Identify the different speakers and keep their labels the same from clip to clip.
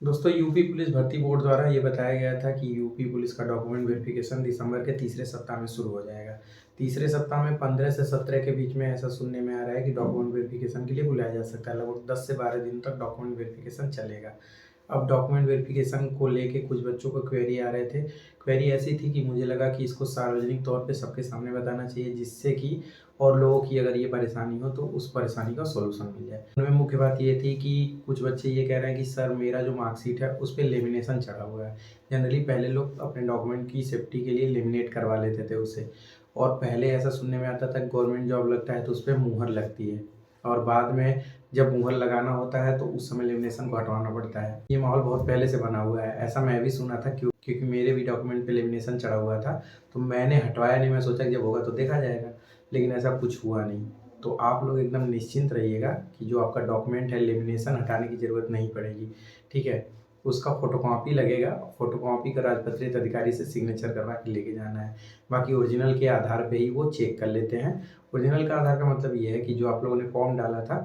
Speaker 1: दोस्तों UP police भर्ती board द्वारा ये बताया गया था कि यूपी पुलिस का डॉक्यूमेंट वेरिफिकेशन दिसंबर के तीसरे सप्ताह में शुरू हो जाएगा। तीसरे सप्ताह में 15 से 17 के बीच में ऐसा सुनने में आ रहा है कि डॉक्यूमेंट वेरिफिकेशन के लिए बुलाया जा सकता है। लगभग 10 से 12 दिन तक डॉक्यूमेंट वेरिफिकेशन चलेगा। अब डॉक्यूमेंट वेरिफिकेशन को लेके कुछ बच्चों को क्वेरी आ रहे थे। क्वेरी ऐसी थी कि मुझे लगा कि इसको सार्वजनिक तौर पे सबके सामने बताना चाहिए, जिससे कि और लोगों की अगर ये परेशानी हो तो उस परेशानी का सॉल्यूशन मिल जाए। उनमें मुख्य बात ये थी कि कुछ बच्चे ये कह रहे हैं कि सर मेरा जो मार्कशीट है उस पे लेमिनेशन चढ़ा हुआ है। जनरली पहले लोग अपने डॉक्यूमेंट की सेफ्टी के लिए लेमिनेट करवा लेते थे उसे, और पहले ऐसा सुनने में आता था गवर्नमेंट जॉब लगता है तो उस पर मुहर लगती है, और बाद में जब मुहर लगाना होता है तो उस समय लेमिनेशन को हटवाना पड़ता है। ये माहौल बहुत पहले से बना हुआ है, ऐसा मैं भी सुना था क्योंकि मेरे भी डॉक्यूमेंट पे लेमिनेशन चढ़ा हुआ था। तो मैंने हटवाया नहीं, मैं सोचा कि जब होगा तो देखा जाएगा, लेकिन ऐसा कुछ हुआ नहीं। तो आप लोग एकदम निश्चिंत रहिएगा कि जो आपका डॉक्यूमेंट है लेमिनेशन हटाने की ज़रूरत नहीं पड़ेगी, ठीक है। उसका फ़ोटोकॉपी लगेगा, फ़ोटोकॉपी का राजपत्रित अधिकारी से सिग्नेचर करवा के लेके जाना है। बाकी ओरिजिनल के आधार पे ही वो चेक कर लेते हैं। ओरिजिनल का आधार का मतलब ये है कि जो आप लोगों ने फॉर्म डाला था,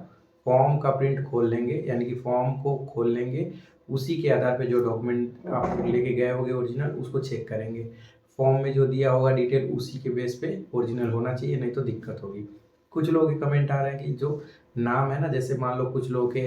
Speaker 1: फॉर्म का प्रिंट खोल लेंगे, यानी कि फॉर्म को खोल लेंगे, उसी के आधार पे जो डॉक्यूमेंट आप लेके गए होंगे ओरिजिनल उसको चेक करेंगे। फॉर्म में जो दिया होगा डिटेल उसी के बेस पे ओरिजिनल होना चाहिए, नहीं तो दिक्कत होगी। कुछ लोगों के कमेंट आ रहे हैं कि जो नाम है ना, जैसे मान लो कुछ लोगों के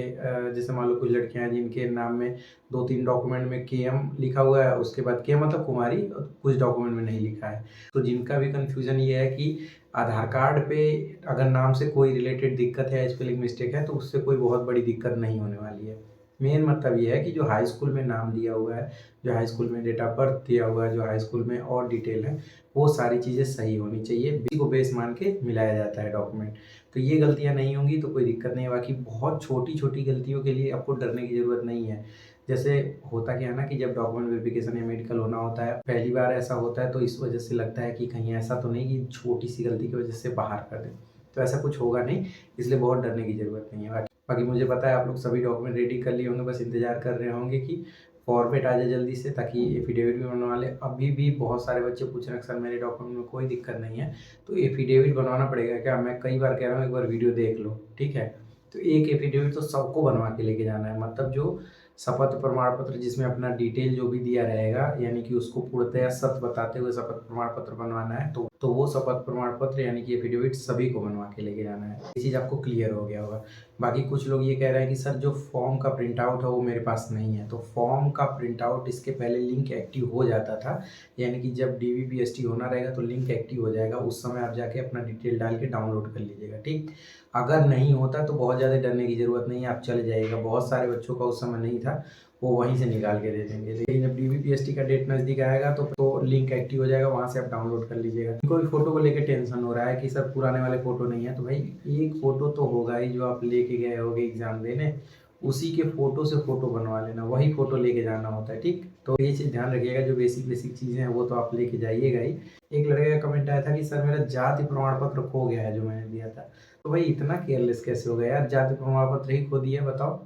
Speaker 1: जैसे मान लो कुछ लड़कियां हैं जिनके नाम में 2-3 डॉक्यूमेंट में केएम लिखा हुआ है, उसके बाद के मतलब कुमारी, और कुछ डॉक्यूमेंट में नहीं लिखा है। तो जिनका भी कन्फ्यूजन ये है कि आधार कार्ड पे अगर नाम से कोई रिलेटेड दिक्कत है, स्पेलिंग मिस्टेक है, तो उससे कोई बहुत बड़ी दिक्कत नहीं होने वाली है। मेन मतलब ये है कि जो हाई स्कूल में नाम दिया हुआ है, जो हाई स्कूल में डेट ऑफ बर्थ दिया हुआ है, जो हाई स्कूल में और डिटेल है, वो सारी चीज़ें सही होनी चाहिए। इसी को बेस मान के मिलाया जाता है डॉक्यूमेंट। तो ये गलतियाँ नहीं होंगी तो कोई दिक्कत नहीं है। बाकी बहुत छोटी-छोटी गलतियों के लिए आपको डरने की ज़रूरत नहीं है। जैसे होता क्या है ना कि जब डॉक्यूमेंट वेरिफिकेशन या मेडिकल होना होता है, पहली बार ऐसा होता है तो इस वजह से लगता है कि कहीं ऐसा तो नहीं कि छोटी-सी गलती की वजह से बाहर कर दें। तो ऐसा कुछ होगा नहीं, इसलिए बहुत डरने की ज़रूरत नहीं है। बाकी मुझे पता है आप लोग सभी डॉक्यूमेंट रेडी कर लिए होंगे, बस इंतज़ार कर रहे होंगे कि फॉर्मेट आ जाए जल्दी से, ताकि एफिडेविट भी बनवा लें। अभी भी बहुत सारे बच्चे पूछ रहे हैं सर मेरे डॉक्यूमेंट में कोई दिक्कत नहीं है, तो एफिडेविट बनवाना पड़ेगा क्या? मैं कई बार कह रहा हूँ एक बार वीडियो देख लो, ठीक है। तो एक एफिडेविट तो सबको बनवा के लेके जाना है, मतलब जो शपथ प्रमाण पत्र जिसमें अपना डिटेल जो भी दिया रहेगा, यानी कि उसको पूर्णतया सत्य बताते हुए शपथ प्रमाण पत्र बनवाना है, तो वो शपथ प्रमाण पत्र यानी कि एफिडेविट सभी को बनवा के लेके जाना है। ये चीज़ आपको क्लियर हो गया होगा। बाकी कुछ लोग ये कह रहे हैं कि सर जो फॉर्म का प्रिंट आउट है वो मेरे पास नहीं है। तो फॉर्म का प्रिंट आउट इसके पहले लिंक एक्टिव हो जाता था, यानी कि जब डीवीपीएसटी होना रहेगा तो लिंक एक्टिव हो जाएगा, उस समय आप जाके अपना डिटेल डाल के डाउनलोड कर लीजिएगा, ठीक। अगर नहीं होता तो बहुत ज़्यादा डरने की ज़रूरत नहीं है, आप चले जाइएगा। बहुत सारे बच्चों का उस समय नहीं था, वो वहीं से निकाल के दे देंगे। लेकिन जब डीवीपीएसटी का डेट नज़दीक आएगा तो लिंक एक्टिव हो जाएगा, वहाँ से आप डाउनलोड कर लीजिएगा। कोई फ़ोटो को लेके टेंशन हो रहा है कि सर पुराने वाले फ़ोटो नहीं है, तो भाई एक फ़ोटो तो होगा ही जो आप लेके गए होगे एग्ज़ाम देने, उसी के फ़ोटो से फ़ोटो बनवा लेना, वही फ़ोटो लेके जाना होता है, ठीक। तो ये चीज़ ध्यान रखिएगा, जो बेसिक चीज़ें हैं वो तो आप लेके जाइएगा ही। एक लड़के का कमेंट आया था कि सर मेरा जाति प्रमाण पत्र खो गया है जो मैंने दिया था। तो भाई इतना केयरलेस कैसे हो गया यार, जाति प्रमाण पत्र ही खो दिया, बताओ।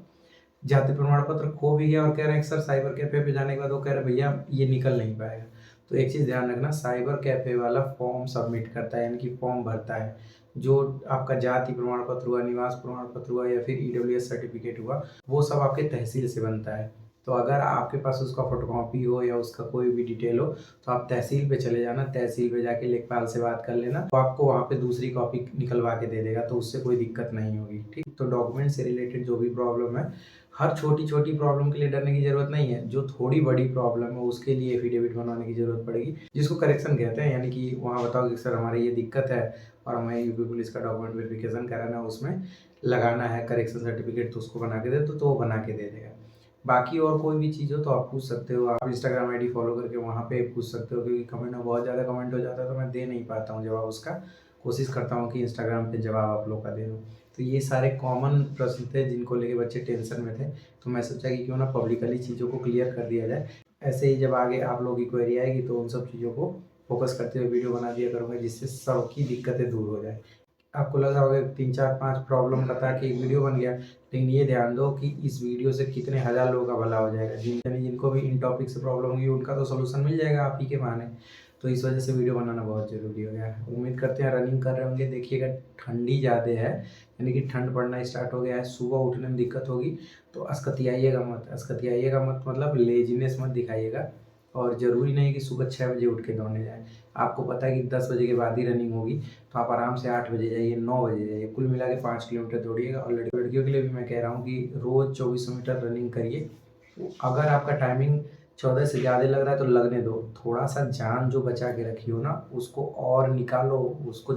Speaker 1: जाति प्रमाण पत्र खो भी गया और कह रहे हैं कि सर साइबर कैफे पे जाने के बाद वो कह रहे हैं भैया ये निकल नहीं पाएगा। तो एक चीज़ ध्यान रखना, साइबर कैफे वाला फॉर्म सबमिट करता है, यानी कि फॉर्म भरता है। जो आपका जाति प्रमाण पत्र हुआ, निवास प्रमाण पत्र हुआ, या फिर ईडब्ल्यूएस सर्टिफिकेट हुआ, वो सब आपके तहसील से बनता है। तो अगर आपके पास उसका फोटोकॉपी हो या उसका कोई भी डिटेल हो, तो आप तहसील पे चले जाना, तहसील पे जाके लेखपाल से बात कर लेना, तो आपको वहाँ पे दूसरी कॉपी निकलवा के दे देगा, तो उससे कोई दिक्कत नहीं होगी, ठीक। तो डॉक्यूमेंट से रिलेटेड जो भी प्रॉब्लम है, हर छोटी-छोटी प्रॉब्लम के लिए डरने की ज़रूरत नहीं है। जो थोड़ी बड़ी प्रॉब्लम है उसके लिए एफिडेविट बनवाने की ज़रूरत पड़ेगी, जिसको करेक्शन कहते हैं, यानी कि वहाँ बताओ कि सर हमारी ये दिक्कत है और हमें यूपी पुलिस का डॉक्यूमेंट वेरिफिकेशन कराना है, उसमें लगाना है करेक्शन सर्टिफिकेट, तो उसको बना के दे तो वो बना के दे देगा। बाकी और कोई भी चीज़ हो तो आप पूछ सकते हो, आप इंस्टाग्राम आईडी फॉलो करके वहाँ पे पूछ सकते हो, क्योंकि कमेंट में बहुत ज़्यादा कमेंट हो जाता है तो मैं दे नहीं पाता हूँ जवाब उसका। कोशिश करता हूँ कि इंस्टाग्राम पे जवाब आप लोग का दे दूँ। तो ये सारे कॉमन प्रश्न थे जिनको लेके बच्चे टेंशन में थे, तो मैं सोचा कि क्यों ना पब्लिकली चीज़ों को क्लियर कर दिया जाए। ऐसे ही जब आगे आप लोगों की क्वेरी आएगी तो उन सब चीज़ों को फोकस करते हुए वीडियो बना दिया करूँगा, जिससे सबकी दिक्कतें दूर हो जाए। आपको लग रहा होगा 3, 4, 5 प्रॉब्लम बता के एक वीडियो बन गया, लेकिन ये ध्यान दो कि इस वीडियो से कितने हज़ार लोगों का भला हो जाएगा। जिनको भी इन टॉपिक से प्रॉब्लम होगी उनका तो सॉल्यूशन मिल जाएगा आप ही के बहाने। तो इस वजह से वीडियो बनाना बहुत ज़रूरी हो गया है। उम्मीद करते हैं रनिंग कर रहे होंगे। देखिएगा ठंडी ज़्यादा है, यानी कि ठंड पड़ना स्टार्ट हो गया है, सुबह उठने में दिक्कत होगी तो अस्कतियाइएगा मत। अस्कतियाइएगा मत मतलब लेज़ीनेस मत दिखाइएगा। और ज़रूरी नहीं कि सुबह 6 बजे उठ के दौड़ने जाएँ। आपको पता है कि 10 बजे के बाद ही रनिंग होगी, तो आप आराम से 8 बजे जाइए, 9 बजे जाइए, कुल मिला के 5 किलोमीटर दौड़िएगा। और लड़कियों के लिए भी मैं कह रहा हूँ कि रोज़ 2400 मीटर रनिंग करिए। अगर आपका टाइमिंग 14 से ज़्यादा लग रहा है तो लगने दो, थोड़ा-सा जान जो बचा के रखी हो ना उसको और निकालो, उसको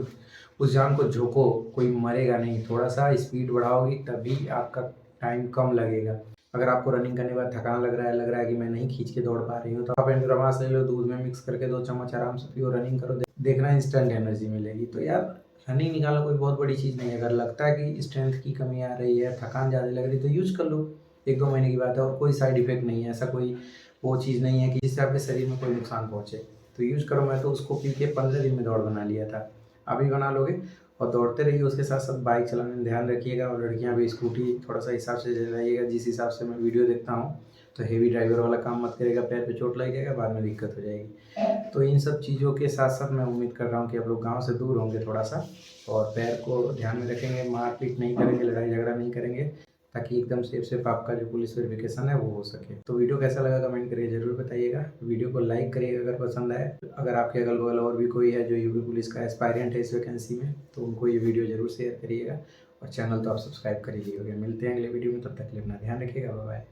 Speaker 1: उस जान को झोंको, कोई मरेगा नहीं। थोड़ा-सा स्पीड बढ़ाओगी तभी आपका टाइम कम लगेगा। अगर आपको रनिंग करने के बाद थकान लग रहा है कि मैं नहीं खींच के दौड़ पा रही हूँ, तो आप एंड्रोमास ले लो, दूध में मिक्स करके 2 चम्मच आराम से पियो, रनिंग करो, देखना इंस्टेंट एनर्जी मिलेगी। तो यार रनिंग निकालना कोई बहुत बड़ी चीज़ नहीं है। अगर लगता है कि स्ट्रेंथ की कमी आ रही है, थकान ज़्यादा लग रही है तो यूज़ कर लो, 1-2 महीने की बात है और कोई साइड इफ़ेक्ट नहीं है। ऐसा कोई वो चीज़ नहीं है कि जिससे आपके शरीर में कोई नुकसान पहुँचे। तो यूज़ करो। मैं तो उसको पी के 15 दिन में दौड़ बना लिया था। आप भी बना लोगे और दौड़ते रहिए। उसके साथ-साथ बाइक चलाने में ध्यान रखिएगा और लड़कियाँ भी स्कूटी थोड़ा-सा हिसाब से चलाइएगा। जिस हिसाब से मैं वीडियो देखता हूँ, तो हेवी ड्राइवर वाला काम मत करिएगा, पैर पे चोट लग जाएगा, बाद में दिक्कत हो जाएगी। तो इन सब चीज़ों के साथ-साथ मैं उम्मीद कर रहा हूँ कि आप लोग गाँव से दूर होंगे थोड़ा-सा और पैर को ध्यान में रखेंगे, मार-पीट नहीं करेंगे, लड़ाई-झगड़ा नहीं करेंगे, ताकि एकदम सेफ आपका जो पुलिस वेरिफिकेशन है वो हो सके। तो वीडियो कैसा लगा कमेंट करके ज़रूर बताइएगा। वीडियो को लाइक करिएगा अगर पसंद आए। अगर आपके अगल-बगल और भी कोई है जो यूपी पुलिस का एस्पायरेंट है इस वैकेंसी में, तो उनको ये वीडियो ज़रूर शेयर करिएगा और चैनल तो आप सब्सक्राइब कर ही लिए होंगे। मिलते हैं अगले वीडियो में, तब तक के लिए अपना ध्यान रखिएगा। Bye bye.